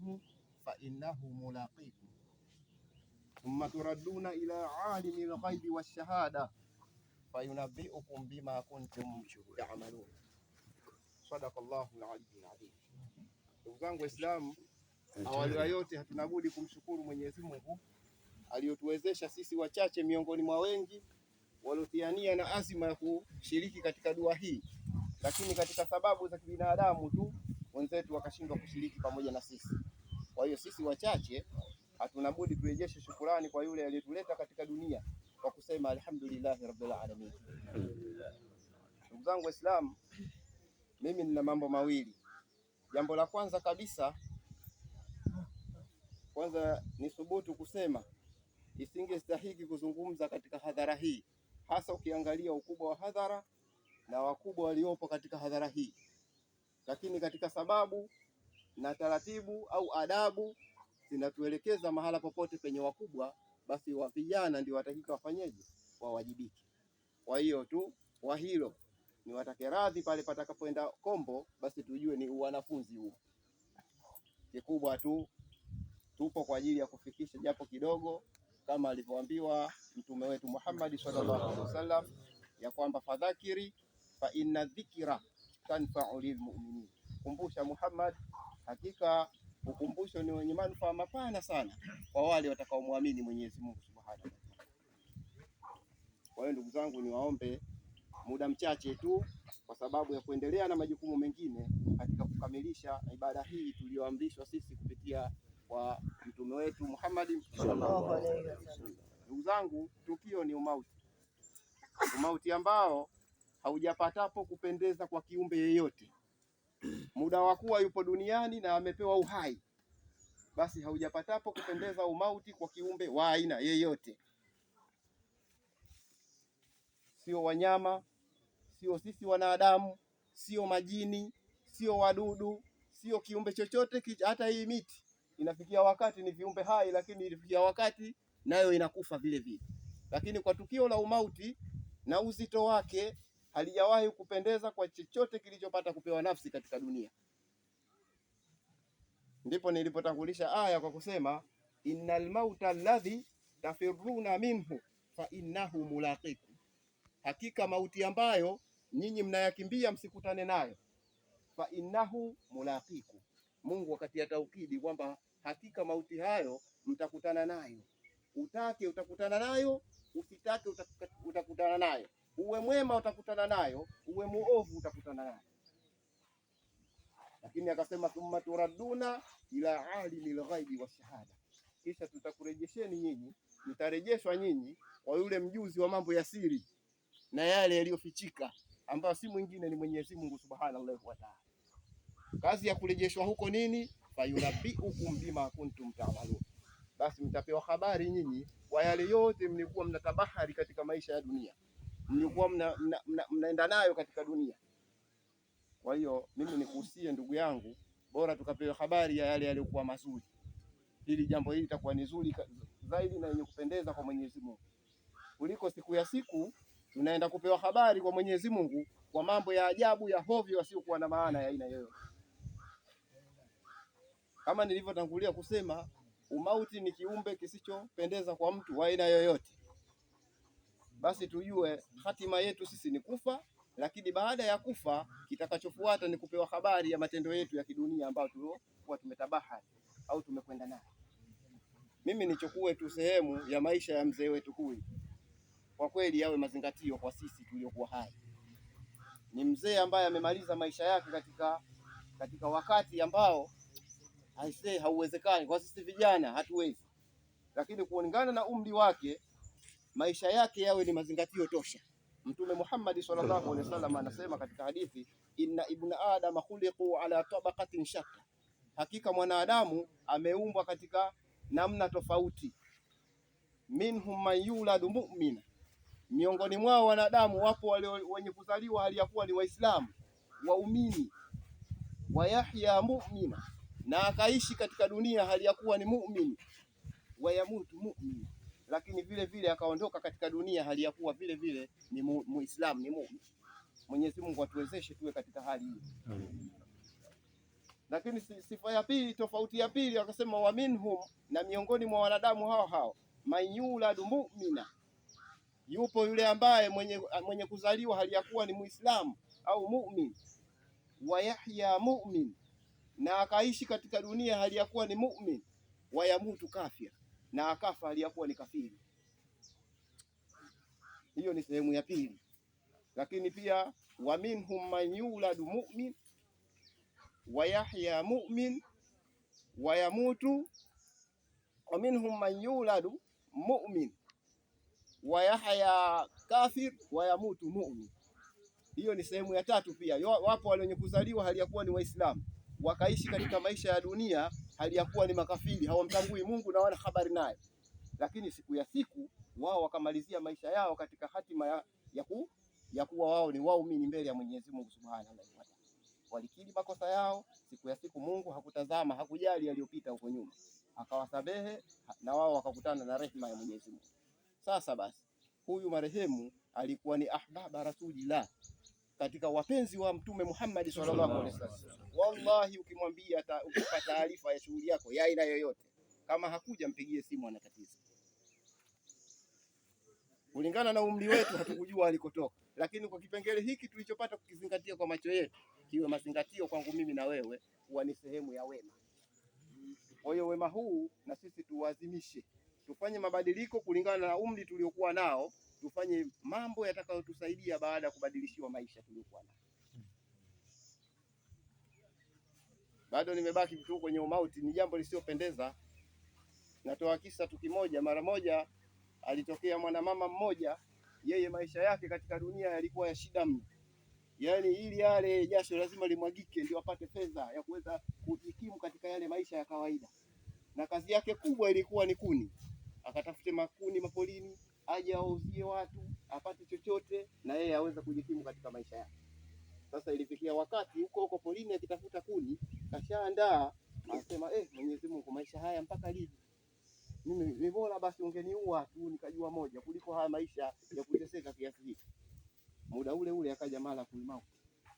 minhu fa innahu mulaqikum thumma turadduna ila alimil ghaibi wash-shahada fayunabbi'ukum bima kuntum ta'malun. Sadaqallahu al-aliyyul adhim. Ndugu zangu Waislamu, awali ya yote hatuna budi kumshukuru Mwenyezi Mungu aliyotuwezesha sisi wachache miongoni mwa wengi waliotiania na azima ya kushiriki katika dua hii, lakini katika sababu za kibinadamu tu wenzetu wakashindwa kushiriki pamoja na sisi. Kwa hiyo sisi wachache hatuna budi kurejesha shukrani kwa yule aliyetuleta katika dunia kwa kusema alhamdulillahi rabbil alamin. Ndugu zangu Waislamu, mimi nina mambo mawili. Jambo la kwanza kabisa, ni thubutu kusema isingestahiki kuzungumza katika hadhara hii, hasa ukiangalia ukubwa wa hadhara na wakubwa waliopo katika hadhara hii. Lakini katika sababu na taratibu au adabu zinatuelekeza mahala popote penye wakubwa, basi wa vijana ndio watakika wafanyeje, wawajibike. Kwa hiyo tu kwa hilo ni watake radhi pale patakapoenda kombo, basi tujue ni wanafunzi huu. Kikubwa tu tupo kwa ajili ya kufikisha japo kidogo, kama alivyoambiwa mtume wetu Muhammad sallallahu alaihi wasallam ya kwamba fadhakiri fa inna dhikra tanfa'u lilmu'minin. Kumbusha Muhammad, hakika ukumbusho ni wenye manufaa mapana sana kwa wale watakaomwamini Mwenyezi Mungu Subhanahu wa Ta'ala. Kwa hiyo ndugu zangu, niwaombe muda mchache tu, kwa sababu ya kuendelea na majukumu mengine katika kukamilisha ibada hii tuliyoamrishwa sisi kupitia kwa mtume wetu Muhammad sallallahu alaihi wasallam. Ndugu zangu, tukio ni umauti. Umauti ambao haujapatapo kupendeza kwa kiumbe yeyote. Muda wa kuwa yupo duniani na amepewa uhai, basi haujapatapo kupendeza umauti kwa kiumbe wa aina yeyote. Sio wanyama, sio sisi wanadamu, sio majini, sio wadudu, sio kiumbe chochote. Hata hii miti inafikia wakati ni viumbe hai, lakini ilifikia wakati nayo inakufa vile vile. Lakini kwa tukio la umauti na uzito wake, halijawahi kupendeza kwa chochote kilichopata kupewa nafsi katika dunia. Ndipo nilipotangulisha aya kwa kusema innal mauta alladhi tafirruna minhu fa innahu mulaqikum, hakika mauti ambayo nyinyi mnayakimbia msikutane nayo, fa innahu mulaqikum. Mungu wakati ya taukidi kwamba hakika mauti hayo mtakutana nayo. Utake utakutana nayo, usitake utakutana nayo. Uwe mwema utakutana nayo, uwe muovu utakutana nayo. Lakini akasema thumma turadduna ila alimil ghaibi wash-shahada, kisha tutakurejesheni nyinyi, mtarejeshwa nyinyi kwa yule mjuzi wa mambo ya siri na yale yaliyofichika, ambayo si mwingine ni Mwenyezi Mungu Subhanahu wa Ta'ala. Kazi ya kurejeshwa huko nini? Fayunabbi'ukum bima kuntum ta'malun, basi mtapewa habari nyinyi kwa yale yote mlikuwa mnatabahari katika maisha ya dunia, mlikuwa mnaenda nayo katika dunia. Kwa hiyo mimi nikuhusie ndugu yangu, bora tukapewa habari ya yale yaliyokuwa mazuri. Hili jambo hili litakuwa ni zuri zaidi na yenye kupendeza kwa Mwenyezi Mungu, kuliko siku ya siku tunaenda kupewa habari kwa Mwenyezi Mungu kwa mambo ya ajabu ya hovyo yasiyokuwa na maana ya aina yoyote. Kama nilivyotangulia kusema, umauti ni kiumbe kisichopendeza kwa mtu wa aina yoyote. Basi tujue hatima yetu sisi ni kufa, lakini baada ya kufa kitakachofuata ni kupewa habari ya matendo yetu ya kidunia ambayo tulikuwa tumetabahari au tumekwenda nayo. Mimi nichukue tu sehemu ya maisha ya mzee wetu huyu, kwa kweli yawe mazingatio kwa sisi tuliokuwa hai. Ni mzee ambaye amemaliza maisha yake katika wakati ambao hauwezekani kwa sisi vijana, hatuwezi. Lakini kulingana na umri wake, maisha yake yawe ni mazingatio tosha. Mtume Muhammad sallallahu alaihi wasallam anasema katika hadithi, inna ibna adama khuliqu ala tabaqatin shatta, hakika mwanadamu ameumbwa katika namna tofauti. Minhum man yuladu mu'mina, miongoni mwao wanadamu wapo wale wenye kuzaliwa hali ya kuwa ni Waislamu waumini, wa yahya mu'mina, na akaishi katika dunia hali ya kuwa ni muumini, wa yamutu mu'mina, lakini vile vile akaondoka katika dunia hali ya kuwa vile vile ni Muislamu, ni muumini. Mwenyezi Mungu atuwezeshe tuwe katika hali hii. Lakini sifa ya pili, tofauti ya pili, wakasema wa minhum, na miongoni mwa wanadamu hao hao, mayuladu mu'mina, yupo yule ambaye mwenye kuzaliwa hali ya kuwa ni Muislamu au mu'min, wa yahya mu'min, na akaishi katika dunia hali ya kuwa ni mu'min, wa yamutu kafir, na akafa hali ya kuwa ni kafiri. Hiyo ni sehemu ya pili. Lakini pia wa minhum man yuladu mu'min wa yahya mu'min wa yamutu, wa minhum man yuladu mu'min wa yahya kafir wa yamutu mu'min. Hiyo ni sehemu ya tatu pia. Wapo wale wenye kuzaliwa hali ya kuwa ni Waislamu, wakaishi katika maisha ya dunia hali ya kuwa ni makafiri, hawamtambui Mungu na wana habari naye, lakini siku ya siku wao wakamalizia maisha yao katika hatima ya kuwa wao ni waumini mbele ya Mwenyezi Mungu Subhanahu wa Ta'ala. Walikiri makosa yao, siku ya siku Mungu hakutazama, hakujali yaliyopita huko nyuma, akawasamehe na wao wakakutana na rehema ya Mwenyezi Mungu. Sasa basi, huyu marehemu alikuwa ni ahbaba rasulillah, katika wapenzi wa Mtume Muhammad sallallahu alaihi wasallam. Wallahi, ukimwambia ukipa taarifa ya shughuli yako ya aina yoyote, kama hakuja mpigie simu, anatatiza. Kulingana na umri wetu hatukujua alikotoka, lakini kwa kipengele hiki tulichopata kukizingatia kwa macho yetu, kiwe mazingatio kwangu mimi na wewe, huwa ni sehemu ya wema. Kwa hiyo wema huu na sisi tuwazimishe, tufanye mabadiliko kulingana na umri tuliokuwa nao, tufanye mambo yatakayotusaidia baada ya kubadilishiwa maisha tuliokuwa nao. Bado nimebaki tu kwenye umauti, ni jambo lisiyopendeza. Natoa kisa tu kimoja. Mara moja alitokea mwanamama mmoja, yeye maisha yake katika dunia yalikuwa ya shida mno. Yaani ili yale jasho lazima limwagike ndio apate fedha ya kuweza kujikimu katika yale maisha ya kawaida. Na kazi yake kubwa ilikuwa ni kuni. Akatafute makuni mapolini, aje auzie watu, apate chochote na yeye aweze kujikimu katika maisha yake. Sasa ilifikia wakati huko polini akitafuta kuni, kashaandaa, anasema Mwenyezi Mungu, maisha haya mpaka lini? Mimi ni bora basi ungeniua tu nikajua moja kuliko haya maisha ya kuteseka kiasi hiki. Muda ule ule akaja malakul maut.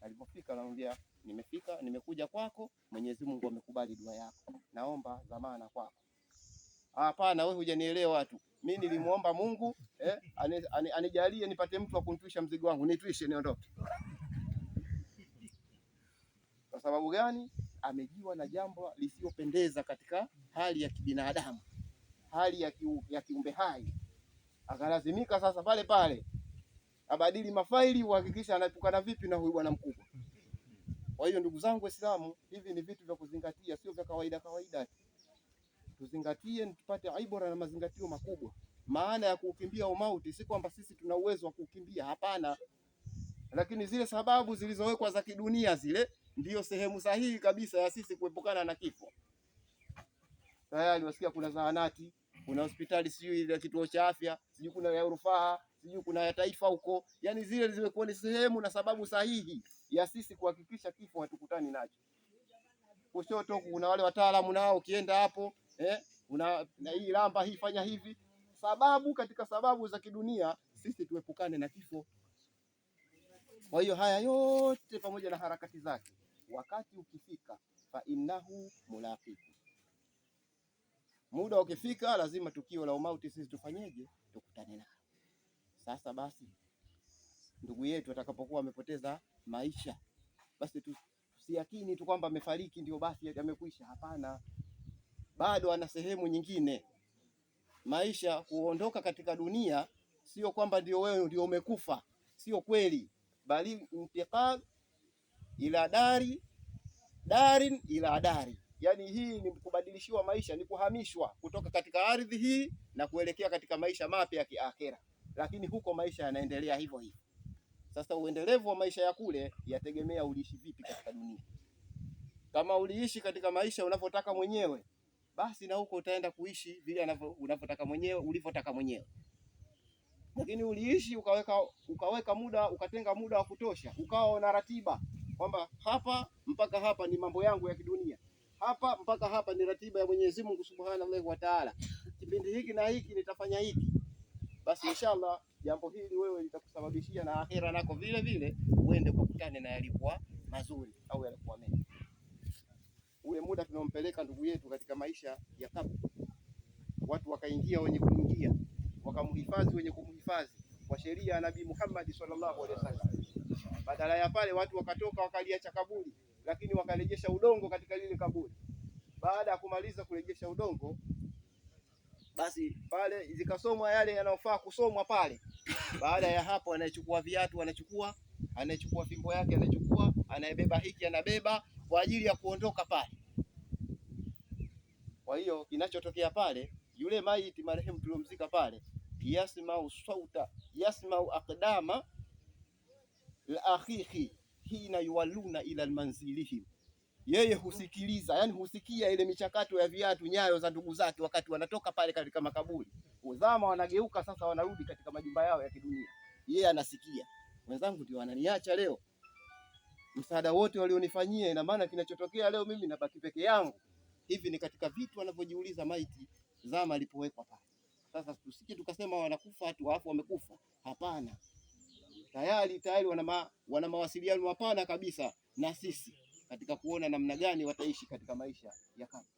Alipofika anamwambia, nimefika, nimekuja kwako, Mwenyezi Mungu amekubali dua yako, naomba dhamana kwako. Hapana, wewe hujanielewa tu. Mimi nilimuomba Mungu anijalie nipate mtu wa kunitwisha mzigo wangu, nitwishe niondoke. Kwa sababu gani? Amejiwa na jambo lisiyopendeza katika hali ya kibinadamu, hali ya kiumbe hai. Akalazimika sasa pale pale abadili mafaili, uhakikisha anaepukana vipi na huyu bwana mkubwa. Kwa hiyo ndugu zangu Waislamu, hivi ni vitu vya kuzingatia, sio vya kawaida kawaida. Tuzingatie, tupate ibra na mazingatio makubwa. Maana ya kukimbia umauti si kwamba sisi tuna uwezo wa kukimbia, hapana. Lakini zile sababu zilizowekwa za kidunia zile ndiyo sehemu sahihi kabisa ya sisi kuepukana na kifo. Tayari wasikia kuna zahanati, kuna hospitali, sijui ile kituo cha afya, sijui kuna ya rufaa, sijui kuna ya taifa huko. Yaani zile zimekuwa ni sehemu na sababu sahihi ya sisi kuhakikisha kifo hatukutani nacho. Kushoto kuna wale wataalamu nao, ukienda hapo na hii lamba hii fanya hivi. Sababu katika sababu za kidunia sisi tuepukane na kifo. Kwa hiyo haya yote pamoja na harakati zake, wakati ukifika, fa innahu mulaqiku, muda ukifika lazima tukio la umauti sisi tufanyeje? Tukutane nao. Sasa basi, ndugu yetu atakapokuwa amepoteza maisha, basi tusiakini tu kwamba amefariki ndio basi amekwisha. Hapana, bado ana sehemu nyingine. Maisha, kuondoka katika dunia sio kwamba ndio wewe ndio umekufa, sio kweli, bali intiqal ila darin ila dari. Yani hii ni kubadilishiwa maisha, ni kuhamishwa kutoka katika ardhi hii na kuelekea katika maisha mapya ya kiakhera. Lakini huko maisha yanaendelea hivyo hivyo. Sasa uendelevu wa maisha ya kule yategemea uliishi vipi katika dunia. Kama uliishi katika maisha unavyotaka mwenyewe, basi na huko utaenda kuishi vile unavyotaka mwenyewe, ulivyotaka mwenyewe. Lakini uliishi ukaweka muda, ukatenga muda wa kutosha, ukawa na ratiba kwamba hapa mpaka hapa ni mambo yangu ya kidunia, hapa mpaka hapa ni ratiba ya Mwenyezi Mungu Subhanahu wa Ta'ala, kipindi hiki na hiki nitafanya hiki, basi inshallah jambo hili wewe litakusababishia na akhera nako vile vile uende kukutane na yalikuwa mazuri au yalikuwa mema. ule muda tunaompeleka ndugu yetu katika maisha ya kabri, watu wakaingia wenye kuingia, wakamhifadhi wenye kumhifadhi kwa sheria ya Nabii Muhammad sallallahu alaihi wasallam. Badala ya pale watu wakatoka wakaliacha kaburi, lakini wakarejesha udongo katika lile kaburi. Baada ya kumaliza kurejesha udongo, basi pale zikasomwa yale yanayofaa kusomwa pale. Baada ya hapo, anayechukua viatu anachukua, anayechukua fimbo yake anachukua, anayebeba hiki anabeba kwa ajili ya kuondoka pale. Kwa hiyo kinachotokea pale, yule maiti marehemu tuliomzika pale, yasmau sauta yasmau aqdama la akhihi hina yuwalluna ila almanzilihim, yeye husikiliza, yani husikia ile michakato ya viatu, nyayo za ndugu zake wakati wanatoka pale katika makaburi, uzama wanageuka sasa, wanarudi katika majumba yao ya kidunia. Yeye anasikia, wenzangu ndio wananiacha leo, msaada wote walionifanyia, ina maana kinachotokea leo mimi nabaki peke yangu. Hivi ni katika vitu wanavyojiuliza maiti zama alipowekwa pale. Sasa tusiki tukasema wanakufa watu wafu wamekufa, hapana. Tayari wana mawasiliano mapana kabisa na sisi katika kuona namna gani wataishi katika maisha ya kabri.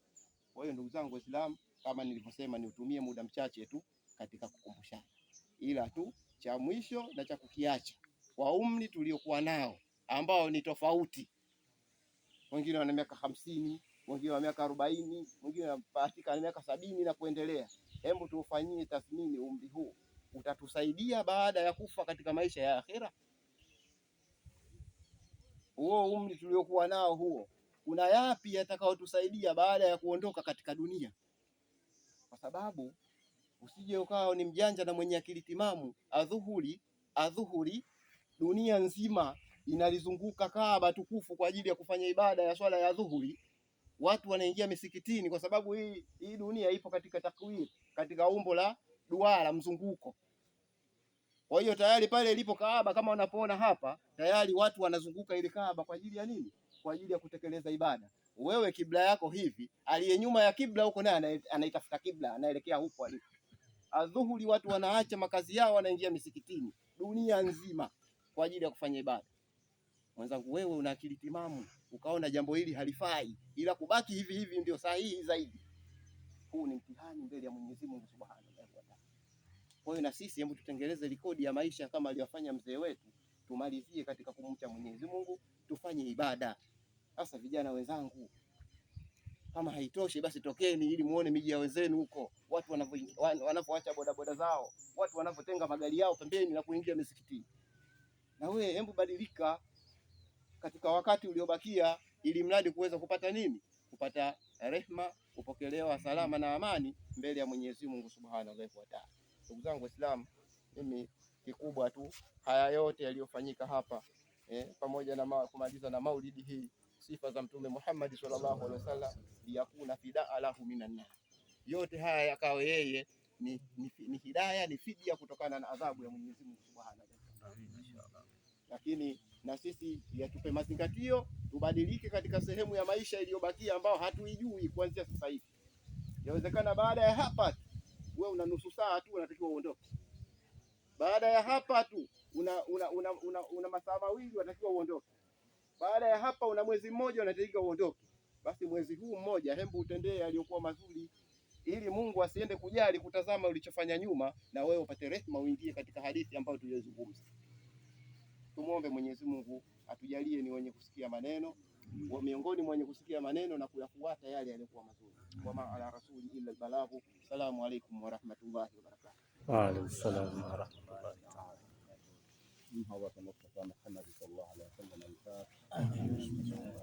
Kwa hiyo ndugu zangu Waislamu, kama nilivyosema, niutumie muda mchache tu katika kukumbushana, ila tu cha mwisho na cha kukiacha kwa umri tuliokuwa nao ambao ni tofauti. Wengine wana miaka 50, wengine wana miaka 40, wengine wana miaka 70 na kuendelea. Hebu tuufanyie tathmini umri huu, utatusaidia baada ya kufa katika maisha ya akhera? Huo umri tuliokuwa nao huo, kuna yapi yatakayotusaidia baada ya kuondoka katika dunia? Kwa sababu usije ukawa ni mjanja na mwenye akili timamu, adhuhuri dunia nzima inalizunguka Kaaba tukufu kwa ajili ya kufanya ibada ya swala ya dhuhuri. Watu wanaingia misikitini kwa sababu hii dunia ipo katika takwir, katika umbo la duara, mzunguko. Kwa hiyo tayari pale ilipo Kaaba, kama unapoona hapa, tayari watu wanazunguka ile Kaaba kwa ajili ya nini? Kwa ajili ya kutekeleza ibada. Wewe kibla yako hivi, aliye nyuma ya kibla huko naye anaitafuta kibla, anaelekea huko alipo. Adhuhuri watu wanaacha makazi yao, wanaingia misikitini dunia nzima kwa ajili ya kufanya ibada. Mwenzangu, wewe una akili timamu ukaona jambo hili halifai, ila kubaki hivi hivi ndio sahihi zaidi, huu ni mtihani mbele ya Mwenyezi Mungu Subhanahu wa Ta'ala. Kwa hiyo na sisi hebu tutengeleze rekodi ya maisha kama aliyofanya mzee wetu, tumalizie katika kumcha Mwenyezi Mungu, tufanye ibada. Sasa vijana wenzangu, kama haitoshi basi tokeni ili muone miji ya wenzenu huko, watu wanavyoacha bodaboda zao, watu wanavyotenga magari yao pembeni na kuingia misikitini. Na wewe hebu badilika katika wakati uliobakia, ili mradi kuweza kupata nini? Kupata rehma, kupokelewa salama na amani mbele ya Mwenyezi Mungu Subhanahu wa Ta'ala. Ndugu zangu Waislamu, mimi kikubwa tu haya yote yaliyofanyika hapa pamoja na kumaliza na maulidi hii, sifa za Mtume Muhammad sallallahu alaihi wasallam, liyakuna fidaa lahu minan nar, yote haya yakawa yeye ni hidayah, ni fidia kutokana na adhabu ya Mwenyezi Mungu Subhanahu wa Ta'ala. Lakini na sisi yatupe mazingatio, tubadilike katika sehemu ya maisha iliyobakia ambao hatuijui kuanzia sasa hivi. Yawezekana baada ya hapa wewe una nusu saa tu unatakiwa uondoke. Baada ya hapa tu una masaa mawili unatakiwa uondoke. Baada ya hapa una mwezi mmoja unatakiwa uondoke. Basi mwezi huu mmoja hebu utendee yaliyokuwa mazuri, ili Mungu asiende kujali kutazama ulichofanya nyuma, na wewe upate rehema uingie katika hadithi ambayo tuliyozungumza. Tumuombe Mwenyezi Mungu atujalie ni wenye kusikia maneno, miongoni mwa wenye kusikia maneno na kuyafuata yale yaliyokuwa mazuri. Wama ala rasuli illa albalaghu. Assalamu alaykum wa rahmatullahi wa barakatuh. Wa alaykum salaam wa rahmatullahi ta'ala. Hawa tunataka Muhammad sallallahu alaihi wasallam. Alhamdulillah.